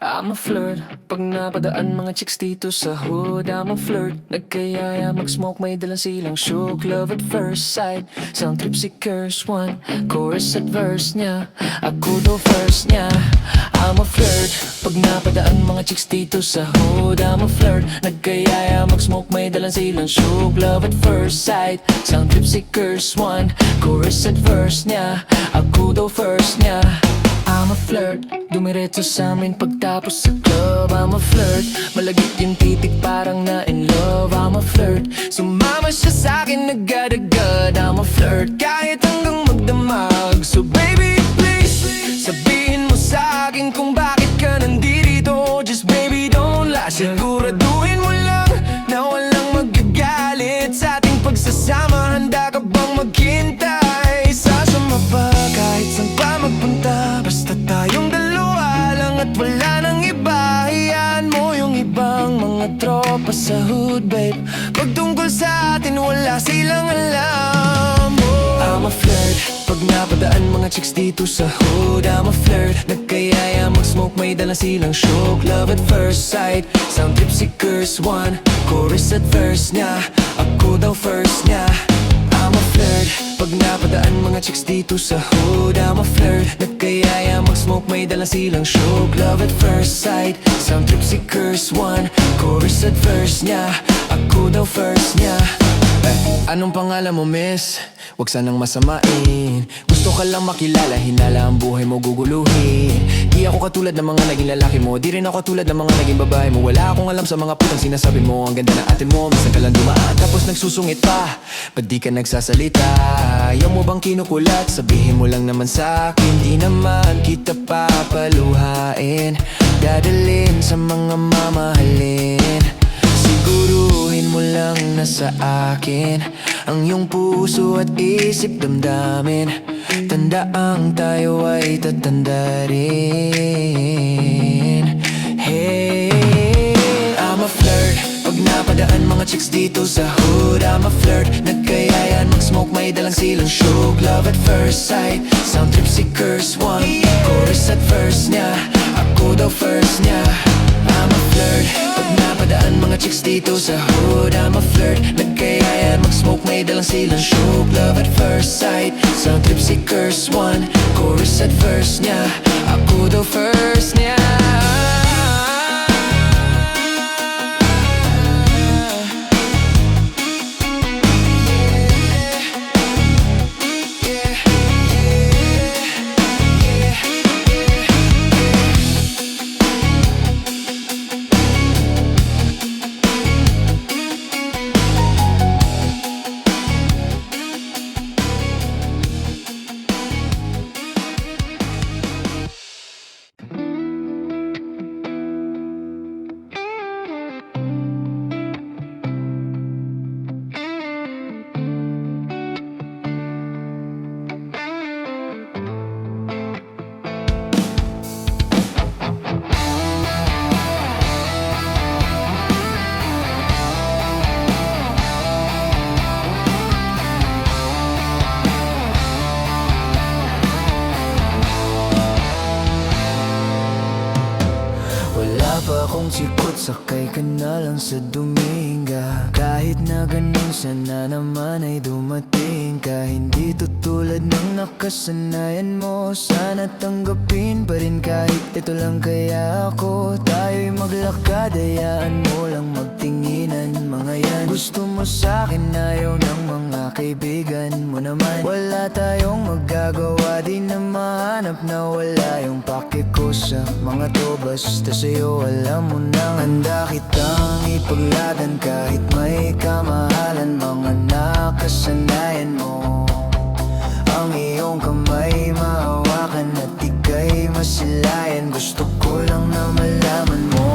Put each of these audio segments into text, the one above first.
I'm a flirt. Pag napadaan mga chicks dito sa hood, I'm a flirt. Nagkayaya mag-smoke, may dalang silang shook. Love at first sight, sound trip si curse one. Chorus at verse niya, ako daw first niya. I'm a flirt. Pag napadaan mga chicks dito sa hood, I'm a flirt. Nagkayaya mag-smoke, may dalang silang shook. Love at first sight, sound trip si curse one. Chorus at verse niya, ako daw first niya. I'm a flirt, dumiretso sa amin pagtapos sa club. I'm a flirt, malagit yung titik parang na in love. I'm a flirt, sumama siya sa'kin agad-agad. I'm a flirt, kahit hanggang magdamag. So baby please, sabihin mo sa'kin kung bakit ka nandito. Just baby don't lie, siguraduhin mo lang na walang magagalit sa ating pagsasama. Handa ka bang maghintay? Sasama pa kahit saan pa magpunta, basta tayong dalawa lang at wala nang iba. Hayaan mo yung ibang mga tropa sa hood, babe. Pag tungkol sa atin, wala silang alam. I'm a flirt. Pag napadaan mga chicks dito sa hood, I'm a flirt. Nagkayaya mag-smoke, may dala silang shook. Love at first sight, sound trip si curse one. Chorus at verse niya, ako daw first niya. I'm a flirt. Pag napadaan mga chicks dito sa hood, I'm a flirt. Nagkayaya mag-smoke, may dala silang shook. Love at first sight, sound trip si curse one. Chorus at verse niya, ako daw first niya. Anong pangalan mo, miss? Huwag sanang masamain. Gusto ka lang makilala, hinala ang buhay mo guguluhin. Di ako katulad ng mga naging lalaki mo, di rin ako katulad ng mga naging babae mo. Wala akong alam sa mga putang sinasabi mo. Ang ganda na ate mo, minsan ka lang dumaan tapos nagsusungit pa. Ba't di ka nagsasalita? Ayaw mo bang kinukulat? Sabihin mo lang naman sa'kin, di naman kita papaluhain. Dadalhin sa mga mamahalin. Siguruhin mo lang na sa akin ang iyong puso at isip damdamin. Tandaang tayo ay tatanda rin. Hey, I'm a flirt. Pag napadaan mga chicks dito sa hood, I'm a flirt. Nagkayayan mag-smoke, may dalang silang shook. Love at first sight, sound trip si curse one. Chorus at verse niya, ako daw first niya. I'm a flirt. Pag napadaan mga chicks dito sa hood, I'm a flirt. Nagkayaya mag-smoke, may dalang silang shook. Love at first sight, sound trip si curse one. Chorus at verse niya, ako daw first niya. Pa akong sikot, sakay ka na lang sa Dominga. Kahit na ganun, sana naman ay dumating ka. Hindi to tulad ng nakasanayan mo. Sana tanggapin pa rin kahit ito lang kaya ako. Tayo'y maglakad, hayaan mo lang magtinginan. Mga yan, gusto mo sa'kin, ayaw ng mga kaibigan mo naman. Wala tayong magagawa, di na mahanap na wala yung pake ko sa mga to. Basta sa'yo alam mo nang handa kitang ipagladan. Kahit may kamahalan, mga nakasanayan mo. Ang iyong kamay mahawakan at ika'y masilayan. Gusto ko lang na malaman mo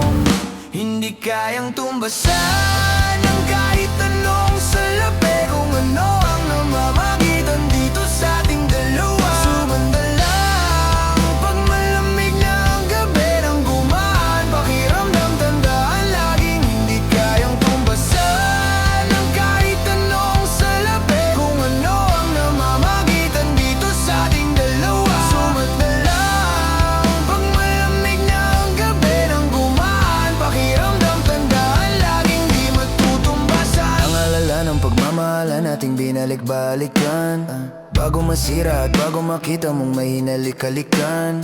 hindi kayang tumbasan ng kahit anong salapi. Kung ano ang namamagitan dito sa ating dalawa. Sumanda lang pag malamig na ang gabi nang gumaan. Pakiramdam, tandaan laging hindi kayang tumbasan ng kahit anong salapi. Kung ano ang namamagitan dito sa ating dalawa. Sumanda lang pag malamig na ang gabi balik-balikan Bago masira at bago makita mong may hinalik-halikan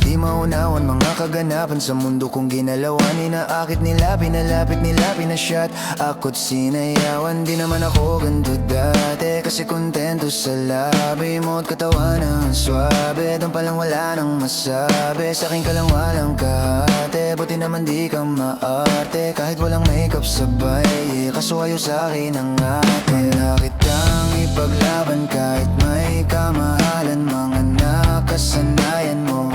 Di maunawan mga kaganapan sa mundo kong ginalawan Inaakit nila, pinalapit nila, pinashot Ako't sinayawan, di naman ako ganito dati Kasi kontento sa labi mo at katawan ang swabe Doon palang wala nang masabi, sa'kin ka lang walang kahate Buti naman di ka maarte, kahit walang makeup sabay Kaso ayaw sa'kin ang ate Wala kitang ipaglaban kahit may kamahalan Mga nakasanayan mo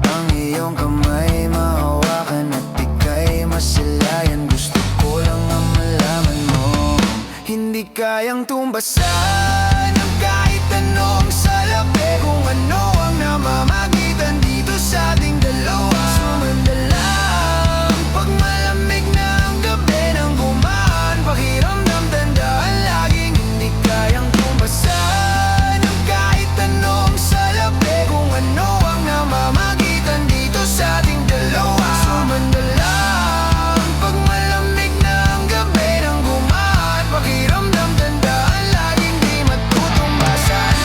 Ang iyong kamay mahawakan at ika'y masilayan Gusto ko lang ang malaman mo Hindi kayang tumbasan ng kahit anong salapi Kung ano ang namamagitan dito sa ating dalawa Sumanda lang pag malamig na ang gabi nang gumaan Pakiramdam tandaan laging hindi kayang tumbasan ng kahit anong salapi Kung ano ang namamagitan dito sa ating dalawa Sumanda lang pag malamig na ang gabi nang gumaan Pakiramdam tandaan laging di matutumbasan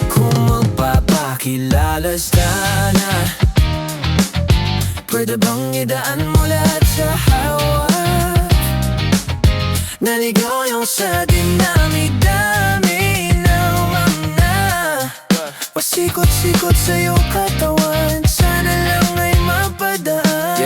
Kung magpapakilala sana Pwede bang idaan mo lahat sa hawak Naligaw yung sa dinami-dami ng mga Pasikot-sikot sa iyong katawan Sana lang ay mapadaan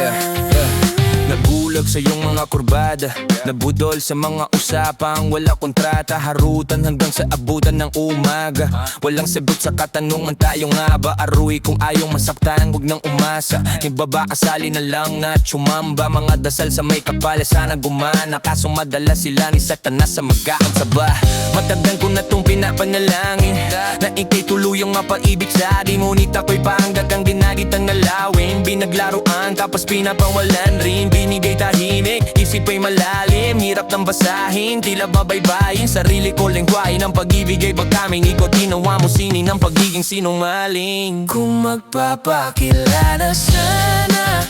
Nabulag sa iyong mga kurbada Nabudol sa mga usapang wala kontrata Harutan hanggang sa abutan ng umaga Walang sagot sa katanungan tayo nga ba Aruy kung ayaw masaktan huwag nang umasa Ibaba kasali na lang na tsumamba Mga dasal sa may kapala sana gumana Kaso madalas sila ni Satanas sa magkakansaba Matagal ko na tong pinapanalangin Na ikay tuluyang mapaibig sa di Ngunit ako'y pahanggat ang dinagitang nalawin Binaglaruan tapos pinapawalan rin Binigay tahimik, isip ay malalim Hirap ng basahin, tila babaybayin Sarili ko lengguwahe ng pag-ibig ay pagkaming Ikaw tinawa mo sinin ng pagiging sinungaling Kung magpapakilala sana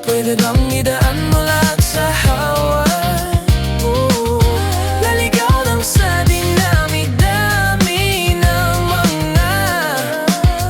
Pwede bang idaan mo lahat sa hawak Laligaw lang sa dinami-dami ng mga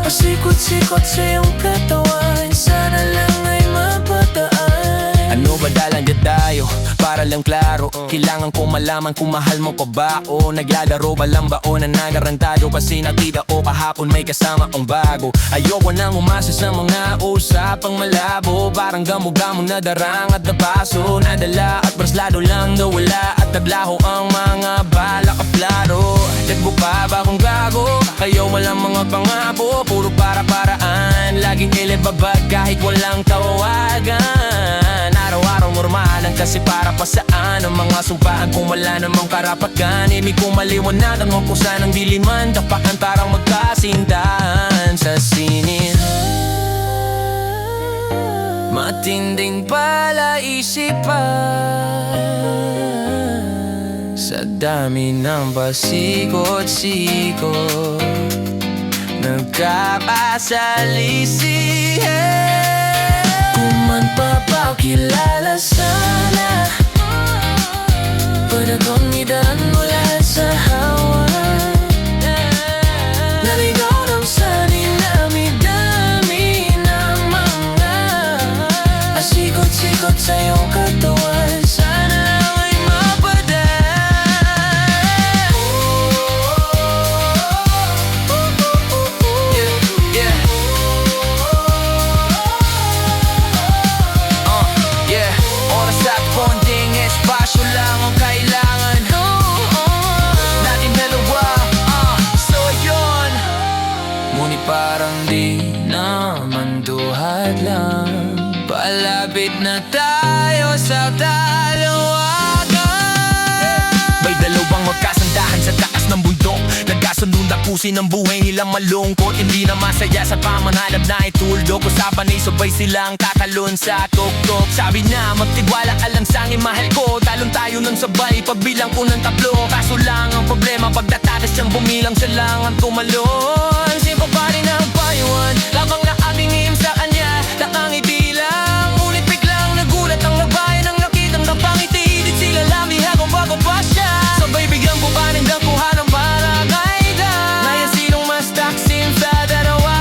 Pasikot-sikot sa iyong katawan Sana lang ay mapataan Ano ba dalang tayo? Para lang klaro Kailangan ko malaman kung mahal mo pa ba O naglalaro ba lang ba o nanagarantado Kasi nakita o kahapon may kasama ang bago Ayoko nang umasa sa mga usapang malabo Parang gamo-gamo na darang at nabaso Nadala at braslado lang daw wala At naglaho ang mga balak at plaro Nagbo pa ba kung gago? Kayo walang mga pangako Puro para-paraan Laging ilibabag kahit walang tawagan Araw-araw normalan kasi para pa saan Ang mga sumpaan kung wala namang karapatan Ibig kong maliwanagan mo kung saan ang diliman Tapakan parang magkasintahan sa sinin Matinding palaisipan Sa dami ng pasikot-sikot Nagkakasalisihan Kung magpapakilala sana Pwede kong idaan mo lahat sa hawak Naligaw lang sa dinami-dami ng mga Pasikot-sikot sa iyong katawan Sana lang ay mapadaan Tapusin ang buhay nilang malungkot, hindi na masaya sa pamanhanap na ituldo ko sa panay, sabay silang tatalon sa tuktok. Sabi na magtiwala ka lang sa aking mahal ko, talon tayo ng sabay pagbilang ko ng tatlo. Kaso lang ang problema pagdatakas siyang bumilang, siya lang ang tumalon. Simple pa rin ang payuhan, labang na aming him sa kanya, nakangiti lang. Ngunit biglang nagulat ang nagbayan ng nakitang napangiti. Di sila lamihan kung bago pa siya, sabay biglang bubanin ng kuha ng barangay da. Ngayon sinong mas taksim sa dalawa?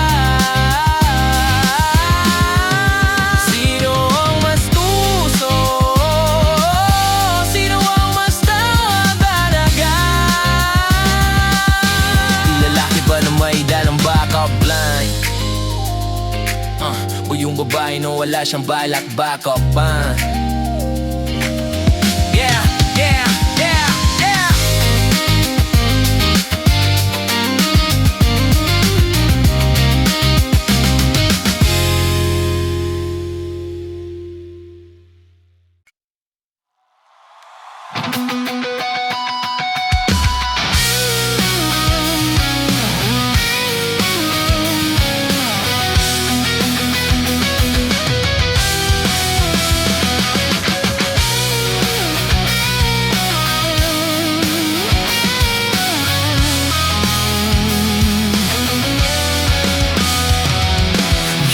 Sino ang mas tuso? Sino ang mas tawa talaga? Lalaki ba na may dalang backup line? O yung babae na wala siyang balak backup pa? Yeah, yeah, yeah, yeah.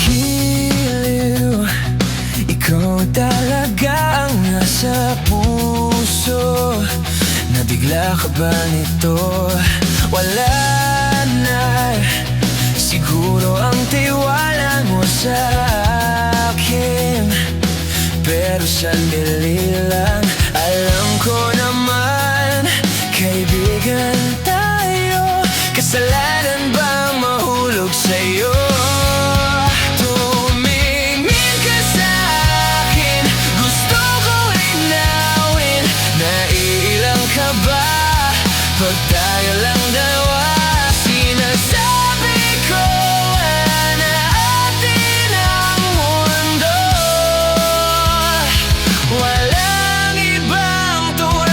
Giliw, ikaw talaga ang nasa puso. Nabigla ka ba nito? Wala na siguro ang tiwala mo sa akin, pero sandali lang. Alam ko naman, kaibigan tayo. Kasalanan bang mahulog sa'yo? Tumingin ka sa'kin, gusto ko linawin. Naiilang ka ba pag tayo lang dalawa? Sinasabi ko na atin ang mundo, walang ibang tulad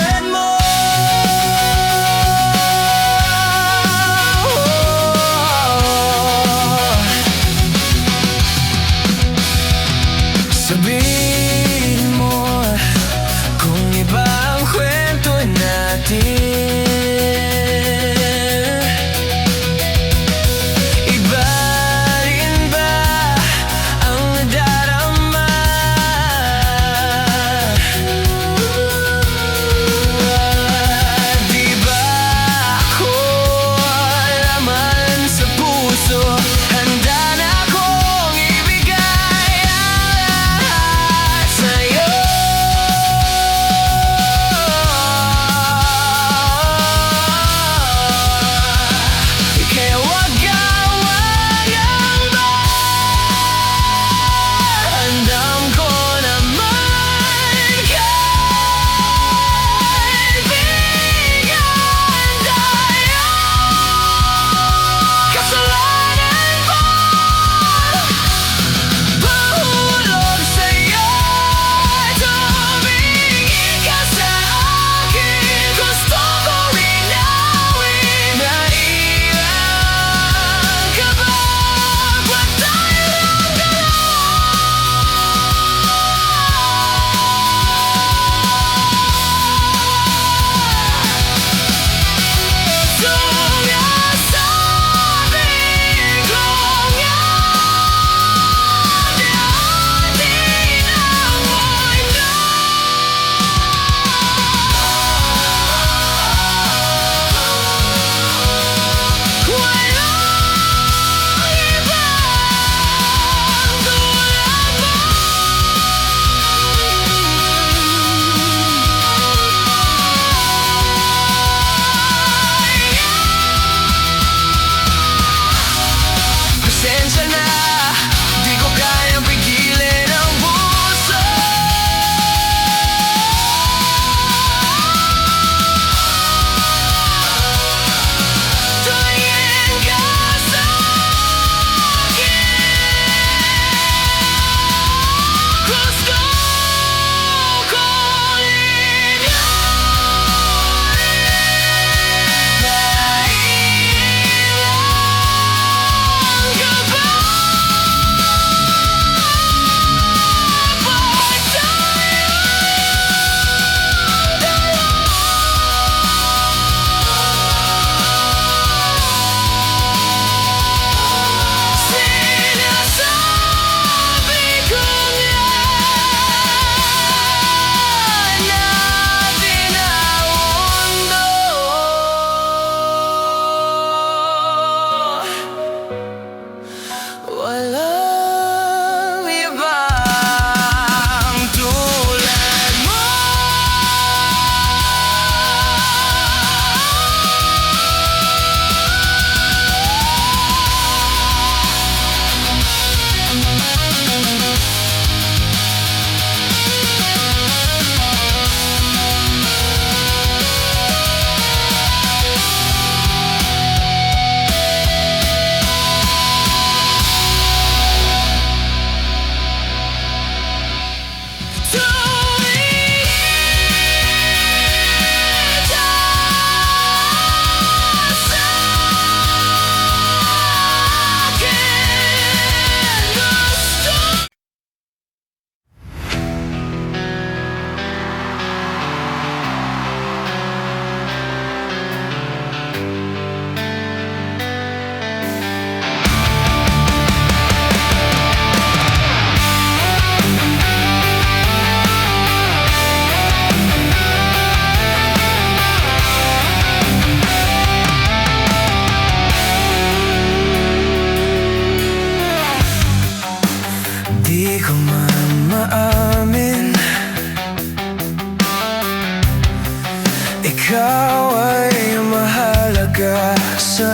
ikaw ay mahalaga sa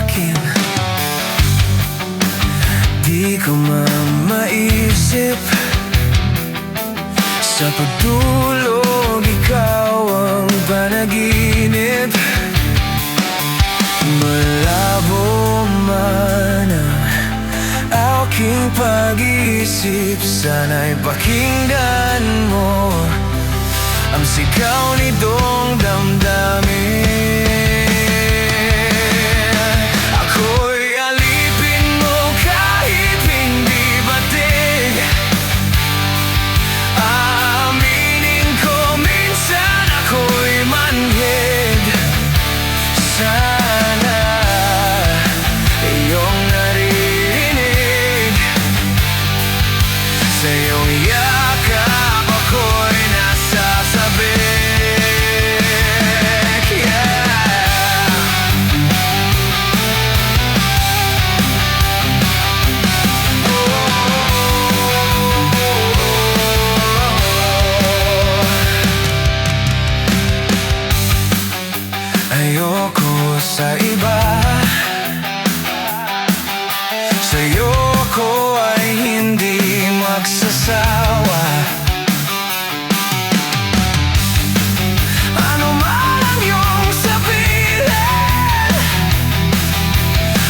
akin. Di ko maisip sa pagtulog, ikaw ang panaginip. Malabo man ang aking pag-iisip, sana'y pakinggan mo ang sigaw nitong damdamin. Ako'y alipin mo kahit hindi batig. Aaminin ko minsan ako'y manhid. Sana iyong naririnig, sa iyong yakap ako'y nasasabik. Yeah. Ayoko sa iba, sa'yo ko ay hindi magsasawa. Ano man ang iyong sabihin,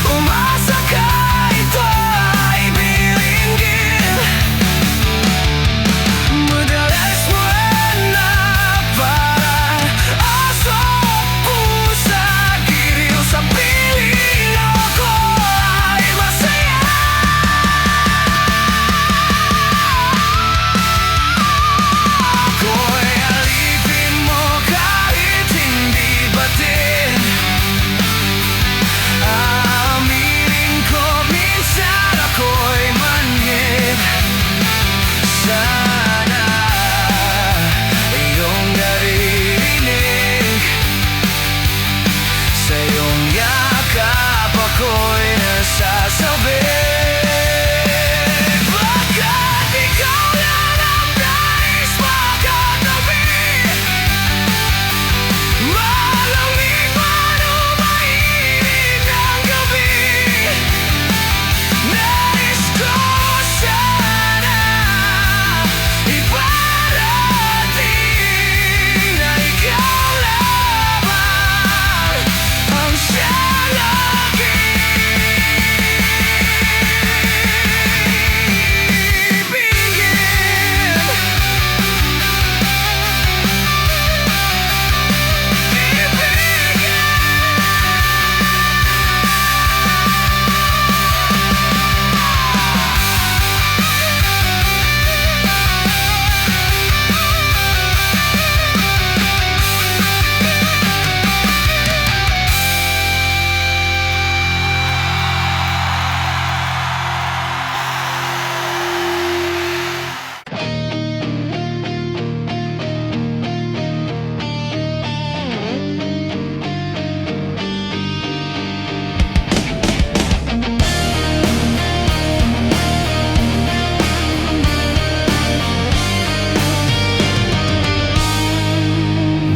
umasa ka, ito ay bilinggin. Madalas mo na parang aso pusa, giliw sa piling ako ay masaya. Ako'y alipin mo kahit hindi batin. Aaminin ko minsan ako'y manhid. Sana iyong naririnig, sa iyong yakap ako'y nasasabik. Bakit ikaw lang ang nais makatabi? Malamig man o mainit ang gabi, nais ko sana iparating na ikaw lamang ang siyang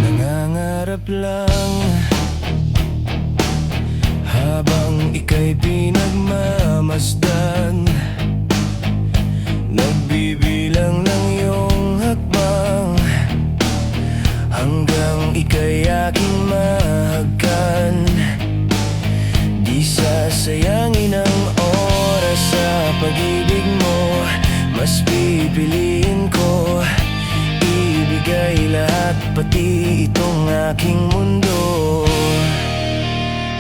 nangangarap lang habang ika'y pinagmamasdan, nagbibilang ng iyong hakbang hanggang ika'y aking mahagkan. Di sasayangin ang oras sa pag-ibig mo, mas pipiliin ko ibigay lahat, pati itong aking mundo.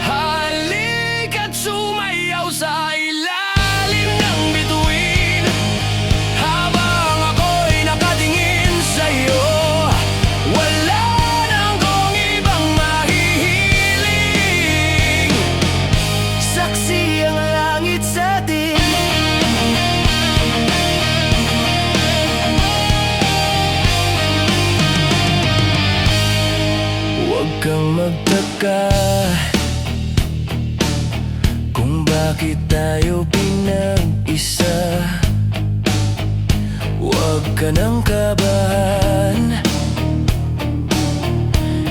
Halika't sumayaw sa ilalim ng bituin, habang ako'y nakatingin sa'yo. Wala nang kung ibang mahihiling, saksi ang langit sa atin. Huwag kang magtaka kung bakit tayo pinag-isa. Huwag ka nang kabahan,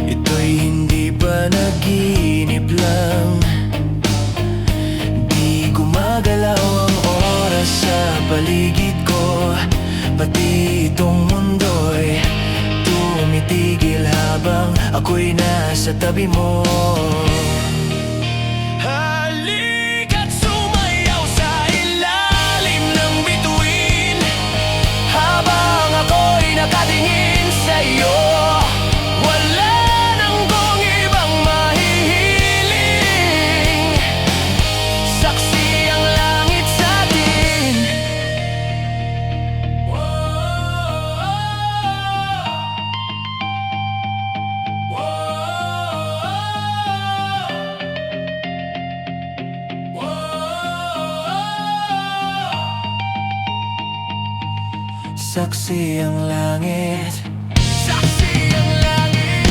ito'y Ako'y hindi pa naginip lang. Di gumagalaw ang oras sa paligid ko, pati itong mundo'y tumitigil habang ako'y nasa tabi mo. Halika't sumayaw sa ilalim ng bituin, habang ako'y nakatingin sa'yo. Wala nang kung ibang mahihiling, saksi ang langit sa atin. Saksi ang langit. Saksi ang langit.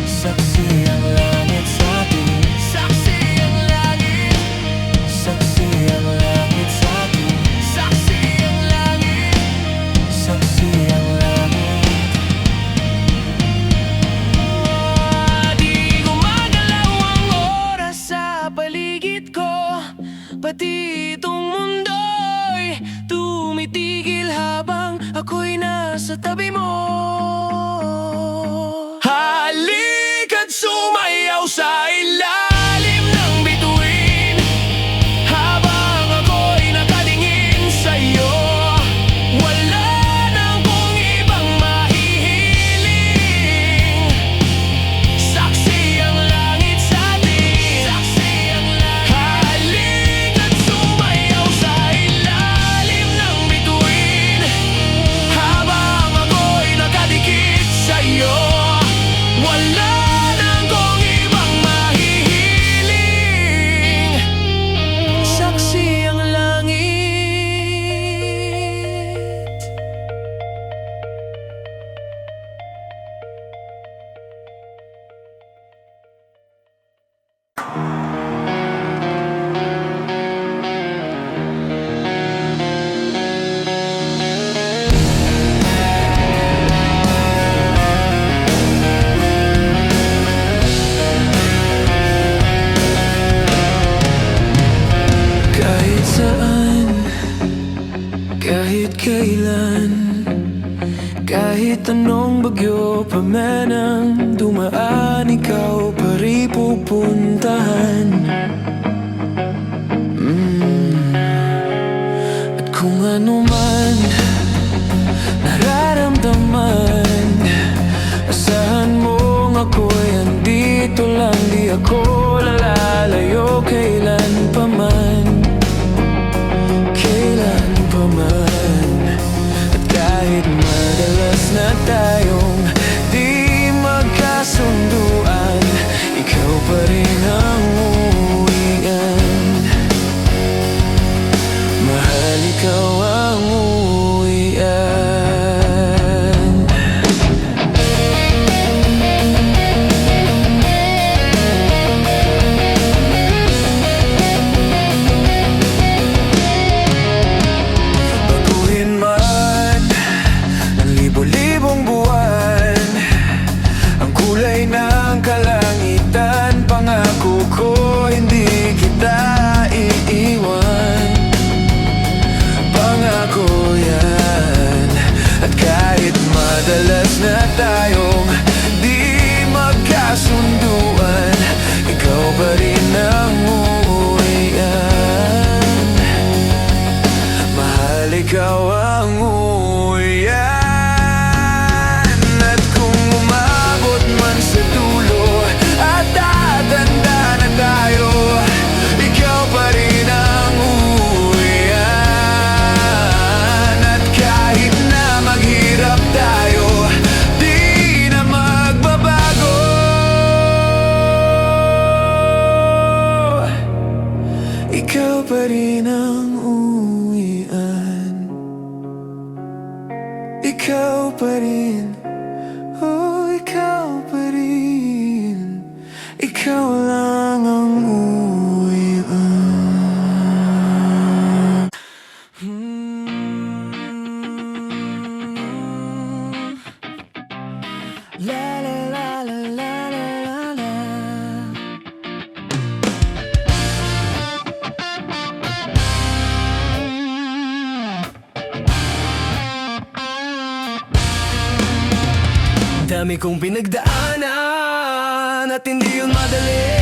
Saksi ang langit sa atin. Saksi ang langit. Saksi ang langit sa atin. Saksi ang langit. Saksi ang langit. Di gumagalaw ang oras sa paligid ko, pati itong mundo'y tumitigil habang ako'y nasa tabi mo. Halika't sumayaw sa ilalim ng bituin, habang ako'y nakatingin sa'yo. Wala nang kung ibang mahihiling, saksi ang langit sa atin. Saksi ang langit. Halika't sumayaw sa ilalim ng bituin, habang ako'y nakadikit sa'yo. Wala nang kung ibang mahihiling, saksi ang langit. Kahit saan, kahit kailan, kahit anong bagyo pa man ang dumaan, ikaw pa rin pupuntahan. At kung ano man nararamdaman, asahan mong ako'y andito lang. Di ako lalalayo kailan pa man, kailan pa man. At kahit madalas na tayong di magkasunduan, ikaw pa rin ang uwian. Mahal, ikaw ang uwian. Baguhin man ng libo-libong buwan ang kulay ng kalangitan, pangako ko hindi kita iiwan. Pangako yan. At kahit madalas na tayong di magkasunduan, ikaw pa rin ang uwian. Mahal, ikaw ang uwian. At kung umabot man sa dulo at tatanda na tayo, ikaw pa rin ang uwian. At kahit na maghirap tayo, di na magbabago. Ikaw pa rin ang uwian. Ikaw pa rin, oh, ikaw pa rin. Ikaw lang ang uwian. La la la la la la la. Dami kong pinagdaanan at hindi yun madali.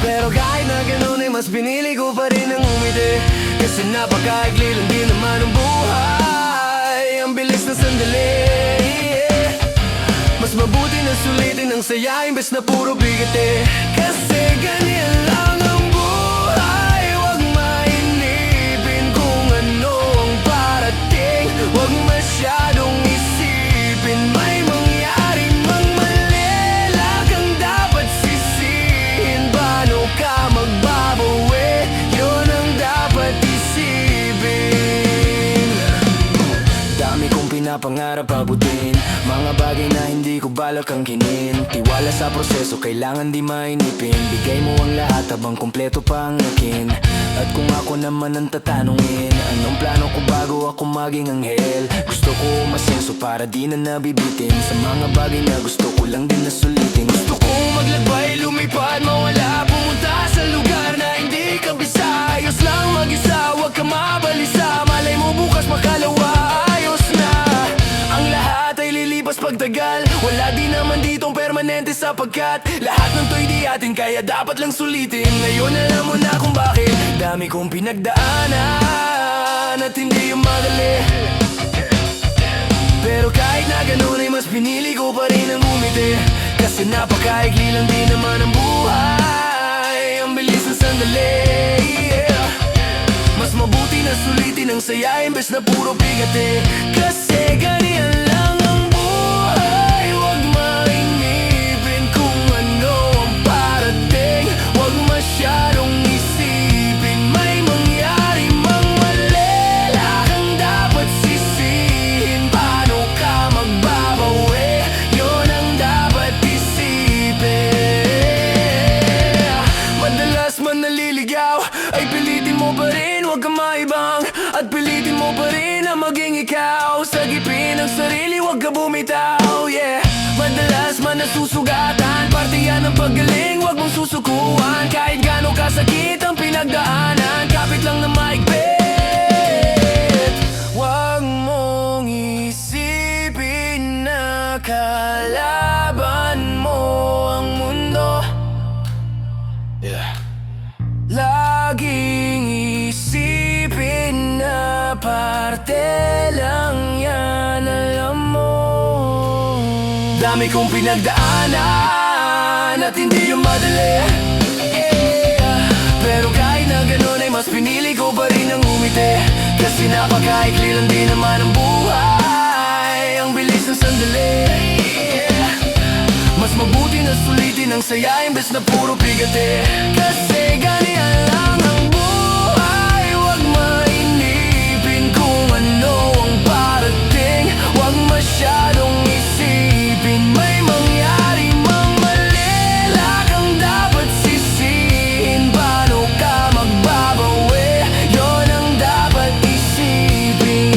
Pero kahit na ganun ay mas pinili ko pa rin ang umiti. Kasi napakaigli lang din naman ang buhay. Ang bilis ng sandali, mas mabuti na sulitin ang saya imbes na puro bigati. Kasi ganyan lang ang buhay. Huwag mainipin kung ano ang parating. Huwag masyadong isipin may mangyari mang mali. Lagang dapat sisihin. Paano ka magbabawi? Yun ang dapat isipin. Dami kong pinapangarap abutin, mga bagay na hindi ko balak angkinin. Tiwala sa proseso, kailangan di mainipin. Bigay mo ang lahat habang kumpleto pa ang akin. At kung ako naman ang tatanungin, anong plano ko bago ako maging anghel? Gusto ko umasenso para di na nabibitin sa mga bagay na gusto ko lang din na sulitin. Gusto ko maglakbay, lumipad, mawala, pumunta sa lugar na hindi ka bisa. Ayos lang mag-isa, huwag ka mabalisa. Malay mo bukas makalawa, ayos na. Ang lahat ay lilipas pagtagal. Wala din naman ditong permanente sapagkat lahat ng to'y di atin, kaya dapat lang sulitin. Ngayon alam mo na kung bakit dami kong pinagdaanan at hindi yung madali. Pero kahit na ganun ay mas pinili ko pa rin ang umiti. Kasi napakaigli lang din naman ang buhay. Ang bilis ng sandali, mas mabuti na sulitin ang saya imbes na puro bigati. Kasi ganyan lang ang buhay. Huwag mainipin kung ano ang parating. Huwag masyadong isipin may mangyari mang mali. Lakang dapat sisihin. Paano ka magbabawi? Yun ang dapat isipin. Madalas man naliligaw ay pilitin mo pa rin, huwag kang maibang. At pilitin mo pa rin na maging ikaw. Sagipin ang sarili, huwag ka bumitaw, yeah. Madalas man nasusugatan, parte yan ng paggaling, huwag mong susukuan. Kahit gano'ng kasakit ang pinagdaanan, kapit lang na maigpit. Huwag mong isipin na kalaban mo ang mundo, yeah. Laging isipin na parte lang yan, alam mo. Dami kong pinagdaanan at hindi yung madali, yeah. Pero kahit na ganun ay mas pinili ko pa rin ang umiti. Kasi napakaikli lang din naman ang buhay. Ang bilis ng sandali, yeah. Mas mabuti na sulitin ang saya imbes na puro bigati. Kasi ganyan lang ang buhay. Huwag mainipin kung ano ang parating. Huwag masyadong isipin may mangyari mang mali. Lakang dapat sisihin. Paano ka magbabawi? Yun ang dapat isipin.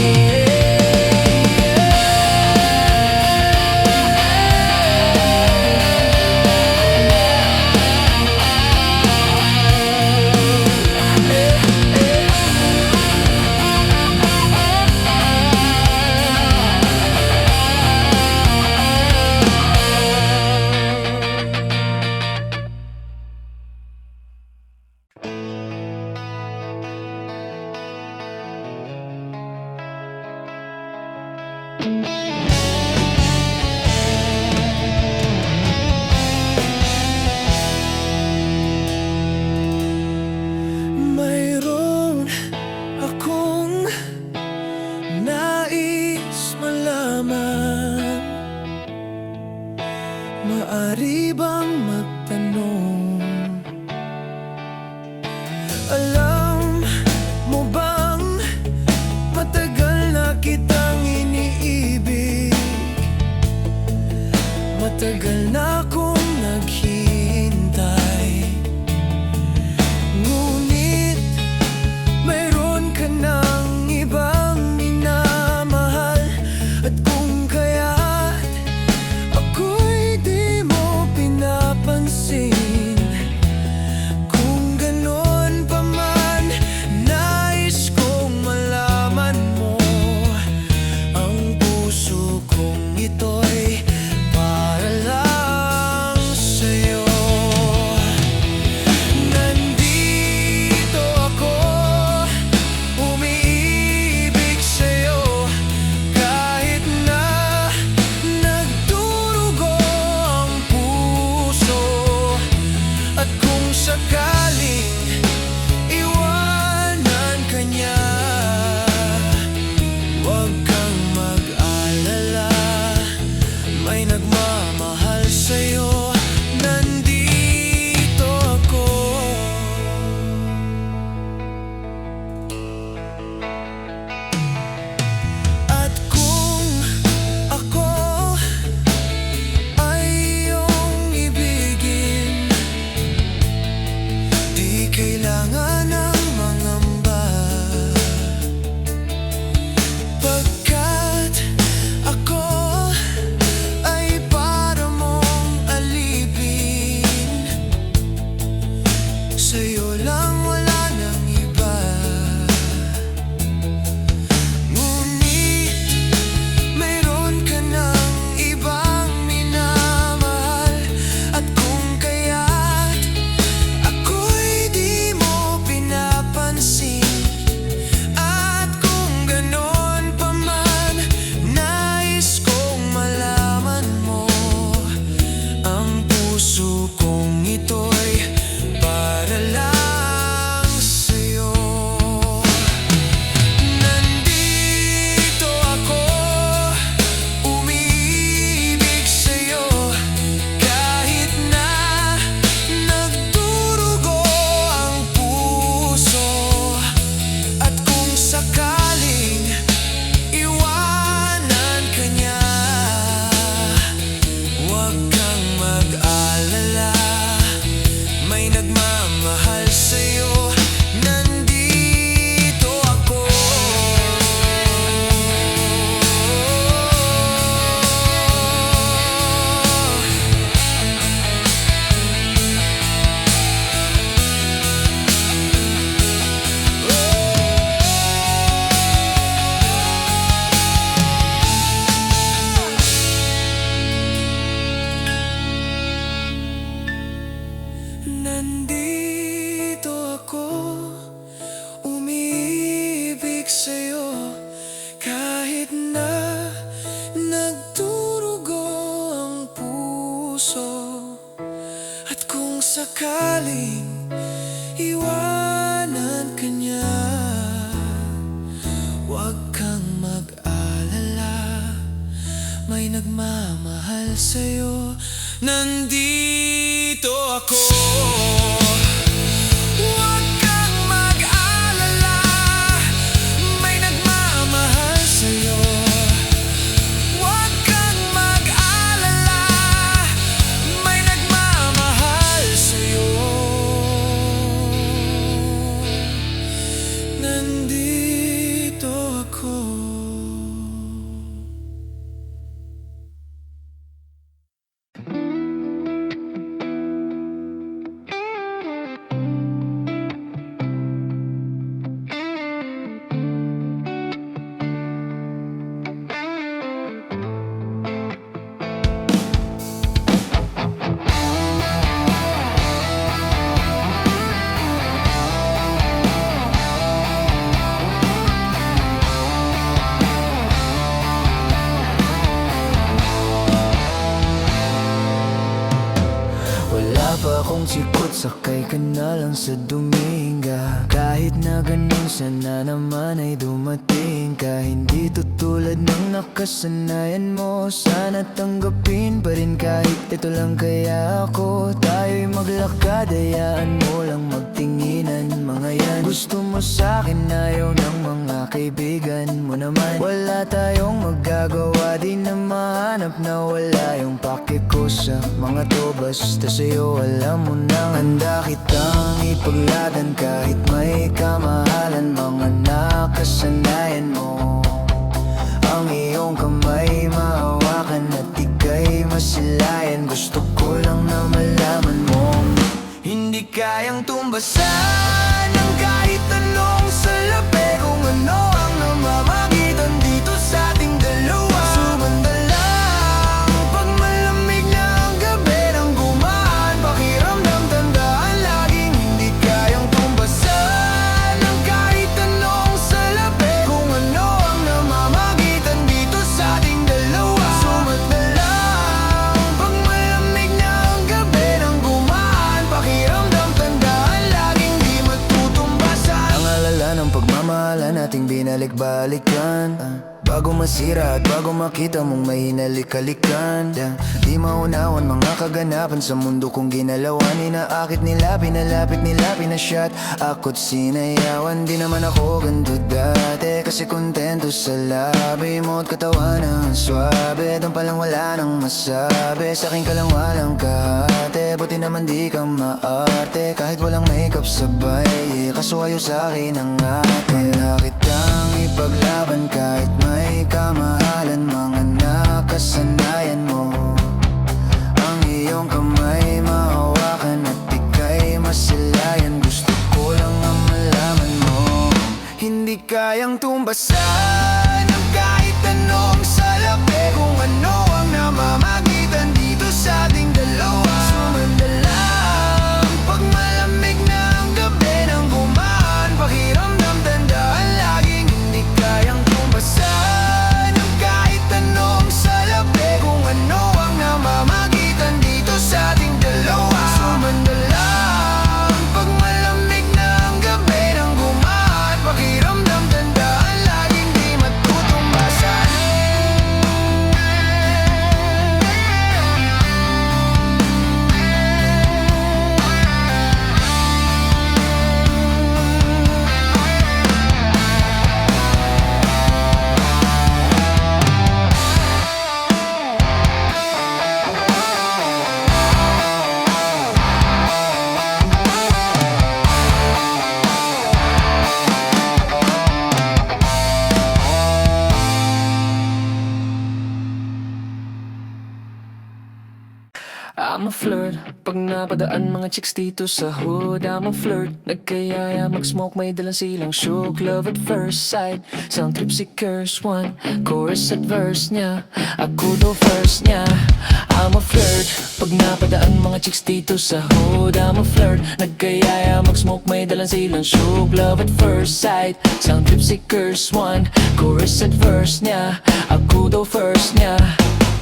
Mayroon akong nais malaman. Maari bang magtanong? Alam mo bang matagal na kitang iniibig? Matagal na akong naghihintay. Ngunit mayroon ka ng ibang minamahal. At kung kaya't ako'y di mo pinapansin, Nandito ako, umiibig sa'yo, kahit na nagdurugo ang puso. At kung sakaling iwanan ka niya, huwag kang mag-alala, may nagmamahal sa'yo. Nandito ako, huwag kang mag-alala, may nagmamahal sa'yo. Huwag kang mag-alala, may nagmamahal sa'yo. Nandito ako. Wala pa akong sikot, sakay ka na lang sa Dominga. Kahit na ganun, sana naman ay dumating ka. Hindi tutulad ng nakasanayan mo, sana tanggapin pa rin kahit ito lang. Kaya ako, tayo'y maglakad, hayaan mo lang magtinginan. Mga yan, gusto mo sa'kin, ayaw ng mga kaibigan mo naman. Wala tayong magagawa, di na mahanap na wala yung pake ko sa mga to. Basta sa'yo, alam mo nang handa kitang ipagladan. Kahit may kamahalan, mga nakasanayan mo, ang iyong kamay mahawakan at ika'y masilayan. Gusto ko lang na malaman mo, hindi kayang tumbasan ng kahit anong salapi. Kung ano ang namamagitan dito sa ating dalawa, sumanda lang pag malamig na ang gabi nang gumaan. Pakiramdam, tandaan laging hindi kayang tumbasan ng kahit anong salapi. Kung ano ang namamagitan dito sa ating dalawa, sumanda lang pag malamig na ang gabi nang gumaan. Pakiramdam, tandaan laging di matutumbasan. Ang alala ng pagmamahalan nating binalik-balikan, bago masira at bago makita mong may hinalik-halikan. Di maunawan mga kaganapan sa mundo kong ginalawan. Inaakit nila, pinalapit nila, pinasyat ako't sinayawan. Di naman ako ganito dati, kasi kontento sa labi mo at katawan ang swabe. Doon palang wala nang masabi, sa'kin ka lang walang kahate. Buti naman di ka maarte, kahit walang makeup sabay. Kaso ayaw sa'kin ang ate. Wala kitang ipaglaban kahit may kamahalan. Mga nakasanayan mo, ang iyong kamay mahawakan at ika'y masilayan. Gusto ko lang ang malaman mo, hindi kayang tumbasan ng kahit anong salapi. Kung ano ang namamagitan dito sa ating dalawa, sumanda lang pag malamig na ang gabi nang gumaan. Pakiramdam, tandaan laging hindi kayang tumbasan ng kahit anong salapi. Kung ano ang namamagitan dito sa ating dalawa, sumanda lang pag malamig na ang gabi nang gumaan. Pakiramdam, tandaan laging di matutumbasan. Pag napadaan mga chicks dito sa hood, I'm a flirt. Nagkayaya mag-smoke, may dalang silang shook. Love at first sight, sound trip si Curse One. Chorus at verse niya, ako daw first niya. I'm a flirt. Pag napadaan mga chicks dito sa hood, I'm a flirt. Nagkayaya mag-smoke, may dalang silang shook. Love at first sight, sound trip si Curse One. Chorus at verse niya, ako daw first niya.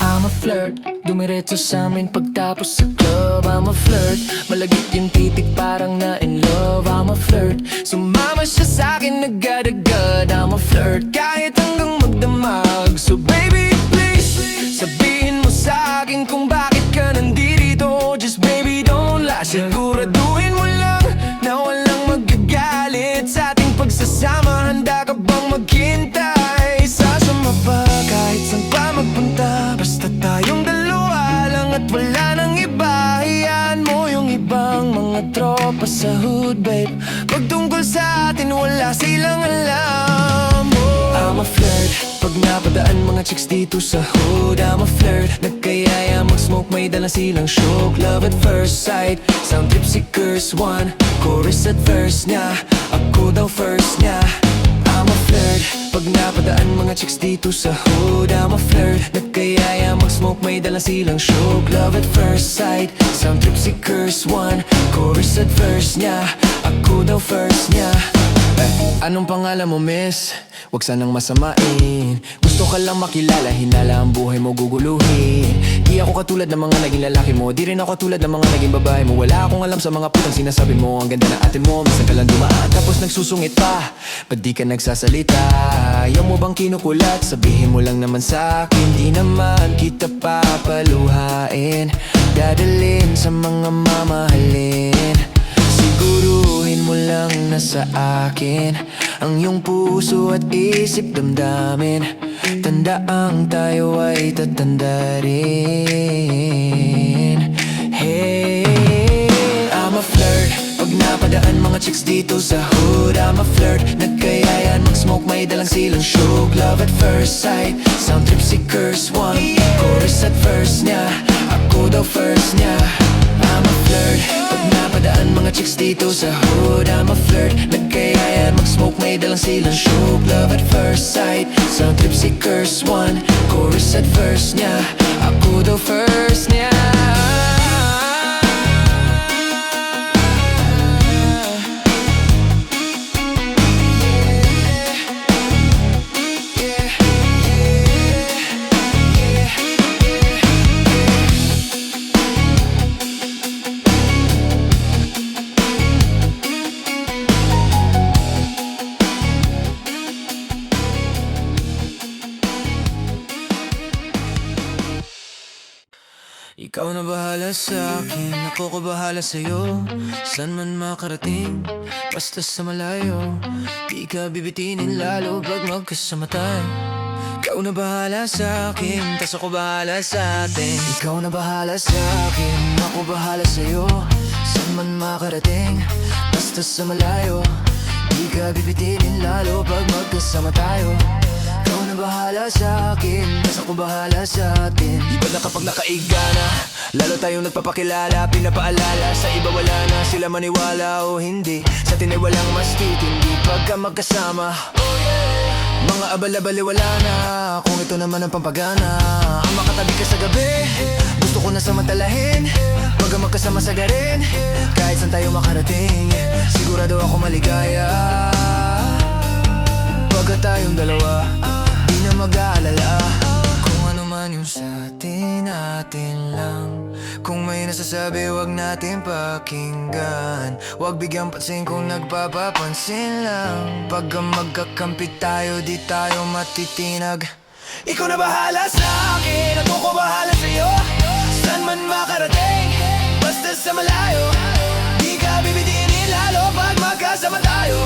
I'm a flirt, dumiretso sa amin pagtapos sa club. I'm a flirt, malagit yung titik parang na in love. I'm a flirt, sumama siya sa'kin agad-agad. I'm a flirt, kahit hanggang magdamag. So baby please, sabihin mo sa'kin kung bakit ka nandito. Just baby don't lie, siguraduhin mo lang na walang magagalit sa ating pagsasama. Handa ka bang maghintay? Sasama pa kahit saan pa magpunta, basta tayong dalawa lang at wala nang iba. Hayaan mo yung ibang mga tropa sa hood, babe. Pag tungkol sa atin wala silang alam. I'm a flirt, pag napadaan mga chicks dito sa hood, I'm a flirt. Nagkayaya mag-smoke, may dala silang shook. Love at first sight, sound trip si Curse One. Chorus at verse niya, ako daw first niya. I'm a flirt, pag napadaan mga chicks dito sa hood, I'm a flirt. Nagkayaya mag-smoke, may dala silang shook. Love at first sight, sound trip si Curse One. Chorus at verse niya, ako daw first niya. Anong pangalan mo, miss? Huwag sanang masamain. Gusto ka lang makilala, hinala ang buhay mo guguluhin. Di ako katulad ng mga naging lalaki mo, di rin ako katulad ng mga naging babae mo. Wala akong alam sa mga putang sinasabi mo. Ang ganda ng ate mo, minsan ka lang dumaan tapos nagsusungit pa. Ba't di ka nagsasalita? Ayaw mo bang kinukulat? Sabihin mo lang naman sa'kin, di naman kita papaluhain. Dadalhin sa mga mamahalin. Siguruhin mo lang na sa akin ang iyong puso at isip damdamin. Tandaang tayo ay tatanda rin. Hey, I'm a flirt, pag napadaan mga chicks dito sa hood, I'm a flirt. Nagkayayan mag-smoke, may dalang silang shook. Love at first sight, sound trip si Curse One. Chorus at verse niya, ako daw first niya. I'm a flirt, pag napadaan mga chicks dito sa hood, I'm a flirt. Nagkayaya mag-smoke, may dalang silang shook. Love at first sight, sound trip si Curse One. Chorus at verse niya, ako daw first niya. Ikaw na bahala sa akin, ako ko bahala sa'yo. San man makarating, basta sa malayo. Di ka bibitinin lalo pag magkasama tayo. Ikaw na bahala sa akin, tas ako bahala sa atin. Ikaw na bahala sa akin, ako bahala sa'yo. Saan man makarating, basta sa malayo. Di ka bibitinin lalo pag magkasama tayo. Ikaw na bahala sa akin, tas ako bahala sa atin. Iba na kapag nakaiga na, lalo tayong nagpapakilala. Pinapaalala sa iba wala na, sila maniwala o hindi. Sa atin ay walang mas titindi pagka magkasama. Mga abal-abali wala na, kung ito naman ang pampagana. Ang makatabi ka sa gabi, gusto ko na samantalahin. Pagka magkasama sa garin, kahit saan tayo makarating, sigurado ako maligaya. Pagka tayong dalawa, di na mag-aalala. Kung ano man yung sa atin, atin lang. Kung may nasasabi, wag natin pakinggan. Wag bigyang pansin kung nagpapapansin lang. Pagka magkakampi tayo, di tayo matitinag. Ikaw na bahala sa akin, ako ko bahala sa'yo. Saan man makarating, basta sa malayo. Di ka bibitinin lalo pag magkasama tayo.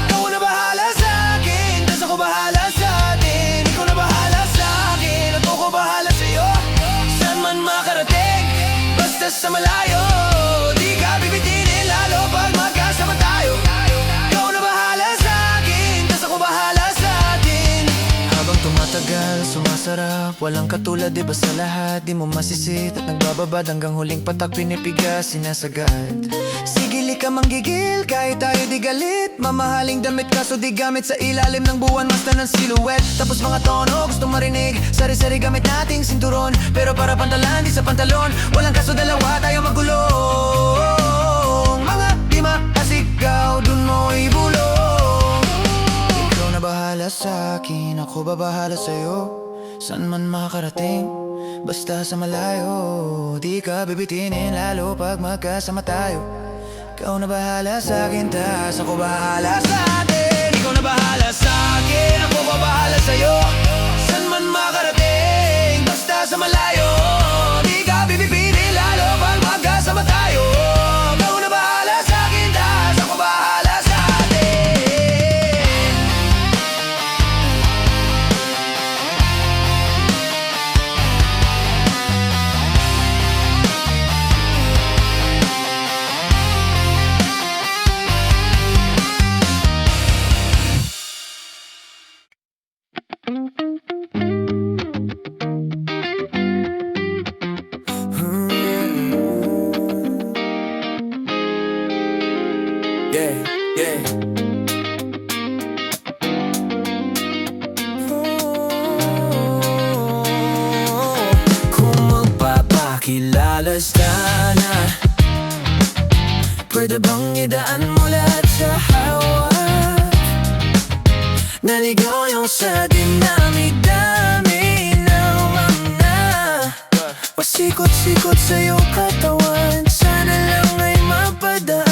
Ikaw na bahala sa akin, tas ako bahala sa atin. Ikaw na bahala sa akin, ako ko bahala sa'yo. Saan man makarating, basta sa malayo. Di ka bibitinin lalo pag magkasama tayo. Ikaw na bahala sa akin, tas ako bahala sa atin. Habang tumatagal, sumasarap harap, walang katulad diba sa lahat. Di mo masisit at nagbababad hanggang huling patak pinipigas, sinasagad. Sigili ka manggigil, kahit tayo di galit. Mamahaling damit kaso di gamit sa ilalim ng buwan. Basta ng silhouette, tapos mga tono gusto marinig. Sari-sari gamit nating sinturon, pero para pantalan di sa pantalon. Walang kaso dalawa tayo magulong. Mga di makasigaw, dun mo ibulong. Ikaw na bahala sa akin, ako babahala sa'yo. San man makarating, basta sa malayo. Di ka bibitinin lalo pag magkasama tayo. Ikaw na bahala sa akin, tas ako bahala sa atin. Ikaw na bahala sa akin, ako babahala sa'yo. San man makarating, basta sa malayo. Di ka bibitinin lalo pag magkasama tayo. Ikaw na bahala sa akin, tas ako bahala sa atin. Yeah, yeah. Kung magpapakilala sana, pwede bang idaan mo lahat sa hawak? Naligaw yung sa dinami-dami ng mga pasikot-sikot sa iyong katawan. Sana lang ay mapadaan.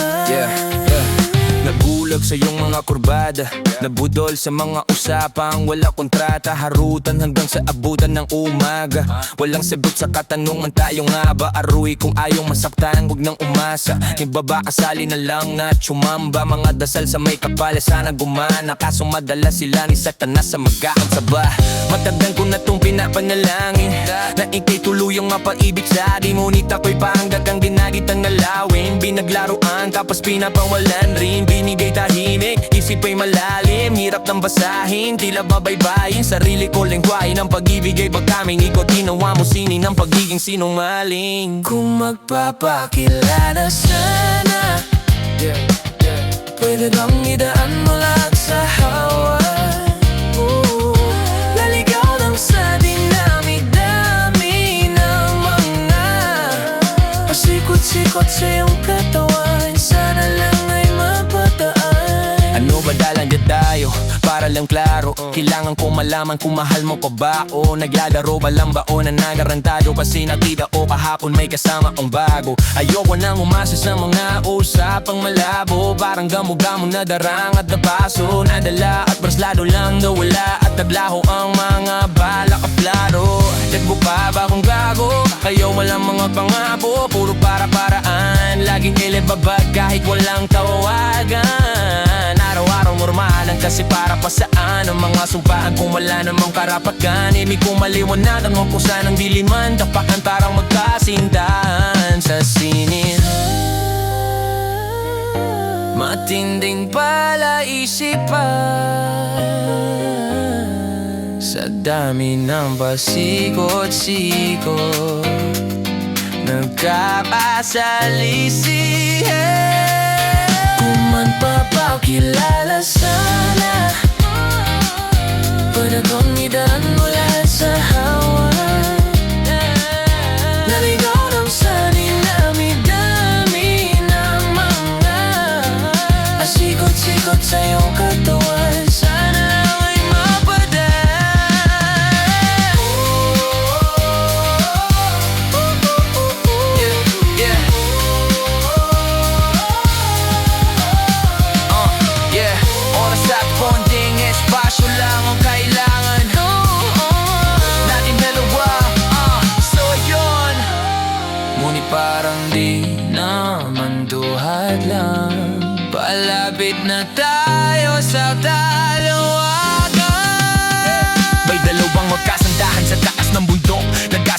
Nabulag sa iyong mga kurbada, nabudol sa mga usapang wala kontrata. Harutan hanggang sa abutan ng umaga. Walang sagot sa katanungan, tayo nga ba aruy? Kung ayaw masaktan, huwag nang umasa. Ibaba kasali na lang at sumamba. Mga dasal sa may kapala, sana gumana. Kaso madala sila ni Satanas sa magkakasaba. Matagal ko na tong pinapanalangin na ikay tuluyang mapaibig sa akin. Ngunit ako'y pahanggagang ginagitang nalawin. Binaglaruan tapos pinapawalan rin. Binigay tahimik, isip ay malalim. Hirap ng basahin, tila babaybayin. Sarili ko lengguwahe ng pag-ibig ay pagkaming ikot. Ginawa mo sinin ng pagiging sinungaling. Kung magpapakilala sana, pwede bang idaan mo lahat sa hawak? Naligaw lang sa dinami-dami ng mga pasikot-sikot sa iyong katawan. Sana lang ay mapataan. Ano ba dalang dyan tayo? Para lang klaro, kailangan ko malaman kung mahal mo pa ba o naglalaro ba lang ba o nanagarantado. Kasi nakita o kahapon may kasama ang bago. Ayoko nang umasa sa mga usapang malabo. Parang gamo-gamo na darang at napaso. Nadala at braslado lang daw wala. At naglaho ang mga bala kaplaro. Dagbo pa ba kung gago? Kayo walang mga pangako, puro para-paraan. Laging ilibabag kahit walang tawagan. Araw-araw normalan kasi para pa saan ang mga sumpaan kung wala namang karapatan. Ibig kong maliwanagan mo kung saan ang diliman. Tapakan parang magkasintahan sa sinin. Matinding palaisipan sa dami ng pasikot-sikot, nagkakasalisihan. Kung man papakilala sana, pwede bang idaan mo lahat sa hawak? Naligaw lang sa dinami-dami ng mga pasikot-sikot sa iyong katawan. Sana lang ay mapadaan. Oras at konting espasyo lang ang kailangan natin dalawa, so yun. Ngunit parang di naman duhat lang. Palapit na tayo sa dalawagan. May dalawang magkasandahan sa taas ng bundok.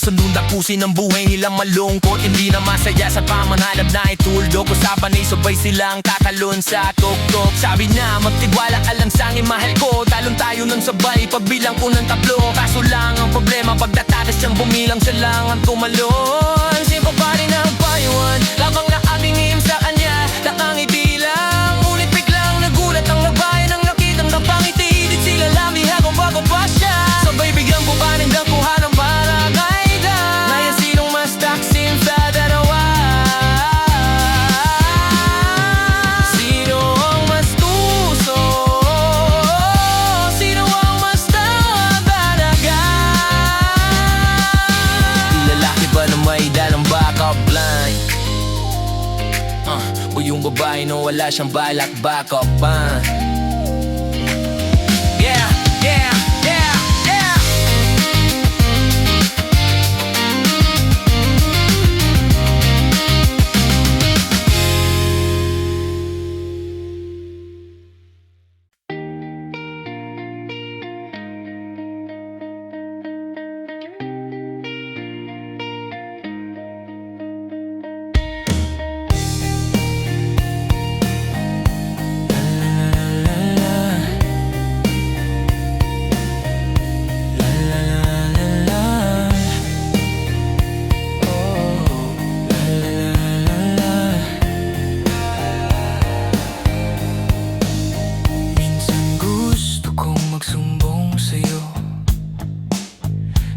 sundong tapusin ang buhay nilang malungkot. Hindi na masaya sa pamanhalap na ituldok. Usapan ay sabay silang tatalon sa tuktok. Sabi na magtiwala ka lang sa akin mahal ko. Talon tayo ng sabay pagbilang ko ng tatlo. Kaso lang ang problema pagdatatas siyang bumilang siya lang ang tumalon. Simple pa rin ang payuhan, lamang na atingin sa kanya. Nakangiti lang, ngunit biglang nagulat ang nagbayan ng nakitang kapangiti. Di sila lamihan kung bago pa siya. Sabay biglang bukaning dakuhan ng barangay da. Ngayon sinong mas taksim sa dalawa? Sino ang mas tuso? Sino ang mas talaga? Di lalaki ba na may dalang backup line? O yung babae na wala siyang balak backup pa? Yeah, yeah, yeah, yeah. Minsan gusto kong magsumbong sa'yo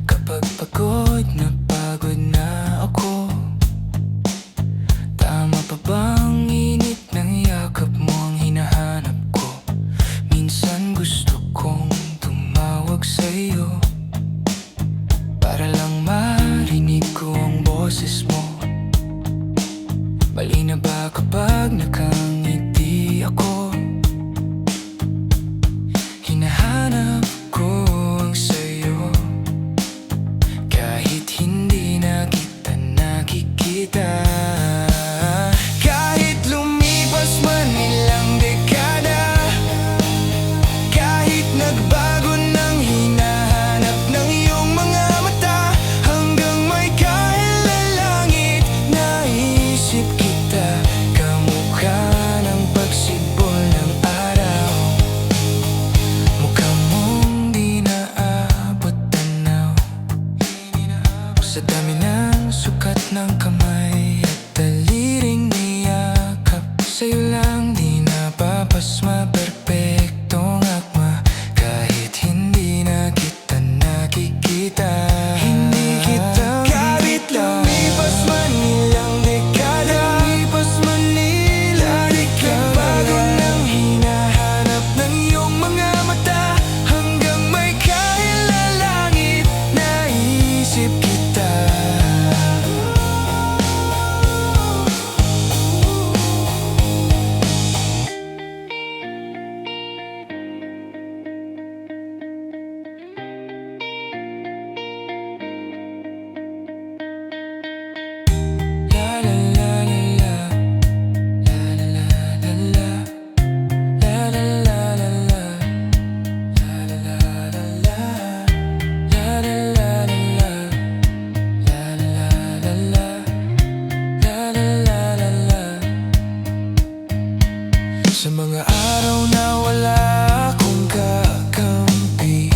kapag pagod na ako. Tama pa bang init ng yakap mo ang hinahanap ko? Minsan gusto kong tumawag sa'yo para lang marinig ko ang boses mo. Mali na ba kapag nakangiti ako? Hinahanap ko ang sayo kahit hindi na kita nakikita. Kahit lumipas man ilang dekada, kahit nagbago ng hinahanap ng iyong mga mata, hanggang may kahilalangit naisip kita. Kamukha ng pagsibol ng araw, mukha mong di naabot tanaw. Sa dami ng sukat ng kamay at daliring niyakap, sa'yo lang di napapasma, perpektong akma. Kahit hindi na kita nakikita, hindi kita kahit lumipas man ilang dekada, lumipas man ilang dekada, bago ng hinahanap ng iyong mga mata, hanggang may kahilalangit naisip kita. La la la la la, la la la la la, la la la la la, la la la la la, la la la la la, la la la la la, la la la la la. Sa mga araw na wala akong kakampi,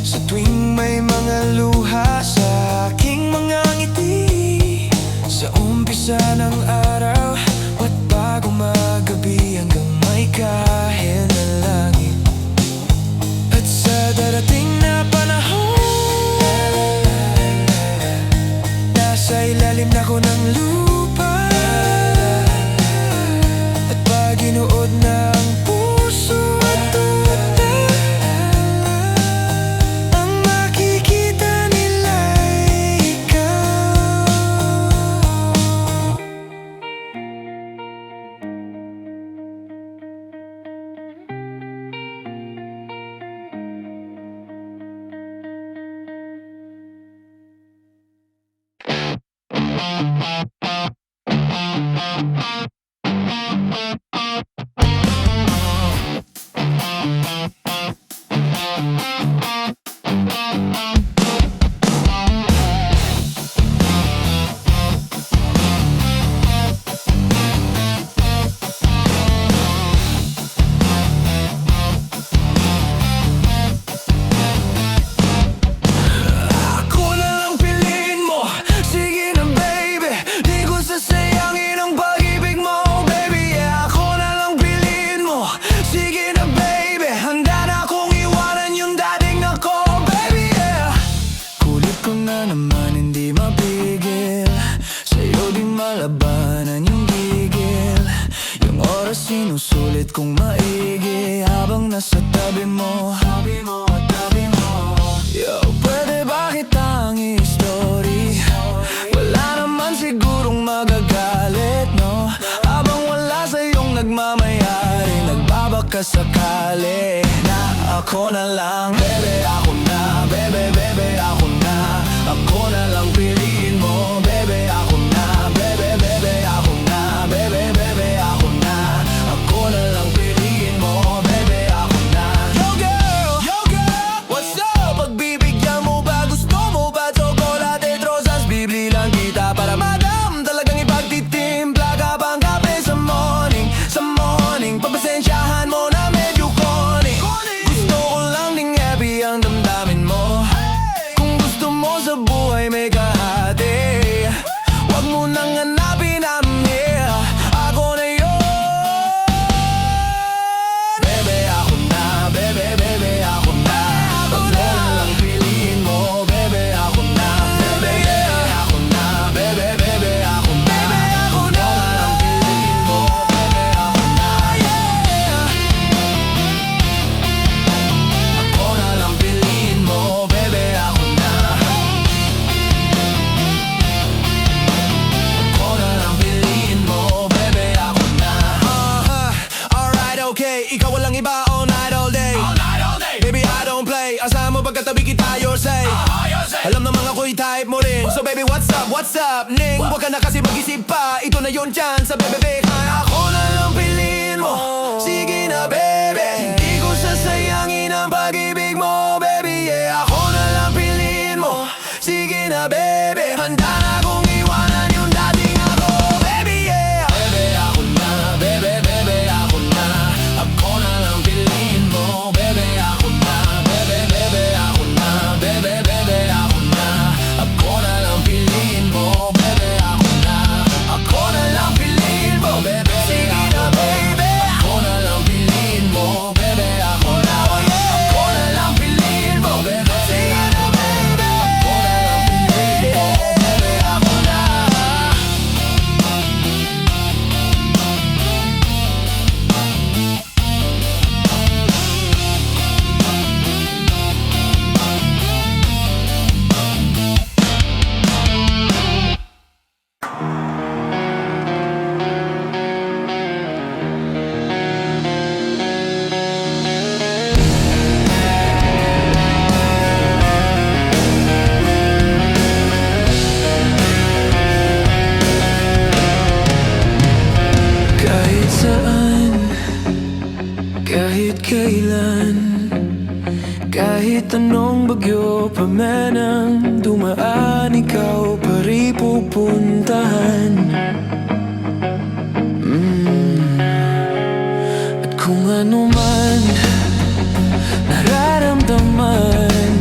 sa tuwing may mga luha sa aking mga ngiti, sa umpisa ng araw at bago magabi, hanggang may kahit na langit, at sa darating na panahon, nasa ilalim na ko ng lupa, at pag inuod na ang puso at tuta, ang makikita nila ikaw. iwanan yung gigil. Yung oras sinusulit kong maigi habang nasa tabi mo. Yo, pwede ba kitang i-story? Wala naman sigurong magagalit, no? Habang wala sa'yong nagmamayari, nagbabaka sakali na ako na lang. Bebe, ako na. Bebe, bebe, ako na. Ako na lang piliin mo. Bebe, ako na. Bebe, bebe, ako na. Bebe, bebe, ako na. Ako na lang piliin mo. Bebe, ako na. Yo girl, what's up? Pagbibigyan mo ba? Gusto mo ba? Chocolate, rosas, bibili lang kita para madam. Talagang ipagtitimpla ka bang kape sa morning. Sa morning, pagpasensyahan mo na medyo corny. Gusto ko lang ding happy ang damdamin mo. Kung gusto mo sa buhay may kahati, wag mo nang hanapin ang here. Ako na yun. Bebe, ako na. Bebe, bebe, ako na. Ako na lang piliin mo. Bebe, ako na. Bebe, bebe, ako na. Bebe, bebe, ako na. Ako na lang piliin mo. Bebe, ako na. Ako na lang piliin mo. Bebe, ako na. Ako na lang piliin mo. Bebe, ako na. Alright, okay. Ikaw walang iba all night, all day. Baby, I don't play. Asahan mo pagkatabi kita, your say. Alam namang ako'y type mo rin. So baby, what's up, Ning? Huwag ka na kasi mag-isip pa. Ito na yun chance sa bebe. Ako na lang piliin mo. Sige na, baby. Hindi ko sasayangin ang pag-ibig mo, baby. Yeah, ako na lang piliin mo. Sige na, baby. Handa na akong iwanan yung dating ako, baby, yeah. Bebe, ako na. Bebe, bebe, ako na. Ako na lang piliin mo. Bebe, ako na. Bebe, bebe, ako na. Bebe, bebe, ako na. Ako na lang piliin mo. Bebe, ako na. Ako na lang piliin mo. Bebe, sige na, baby. Ako na lang piliin mo. Bebe, ako na. Ako na lang piliin mo. Bebe, sige na, baby. Ako na lang piliin mo. Bebe, ako na. Kahit saan, kahit kailan, kahit anong bagyo pa man ang dumaan, ikaw pa rin pupuntahan. At kung ano man nararamdaman,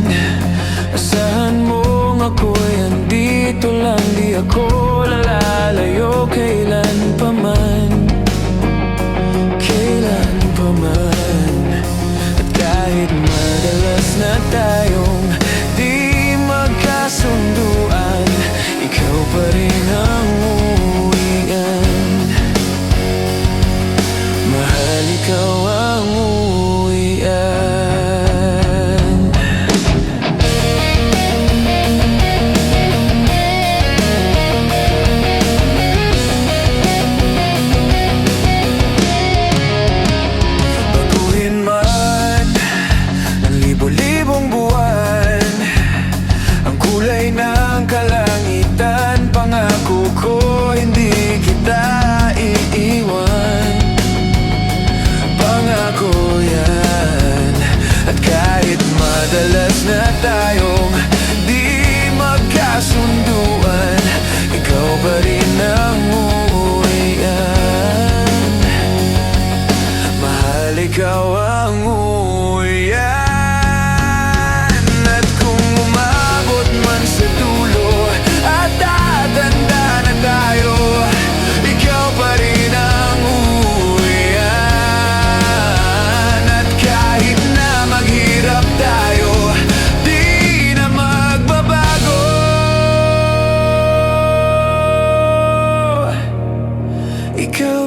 asahan mong ako'y andito lang. Di ako lalalayo kailan pa man. Kailan pa man. At kahit madalas na tayong di magkasunduan, ikaw pa rin ang uwian. Mahal, ikaw ang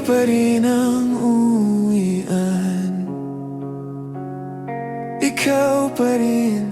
pa rin ang uwian. Ikaw pa rin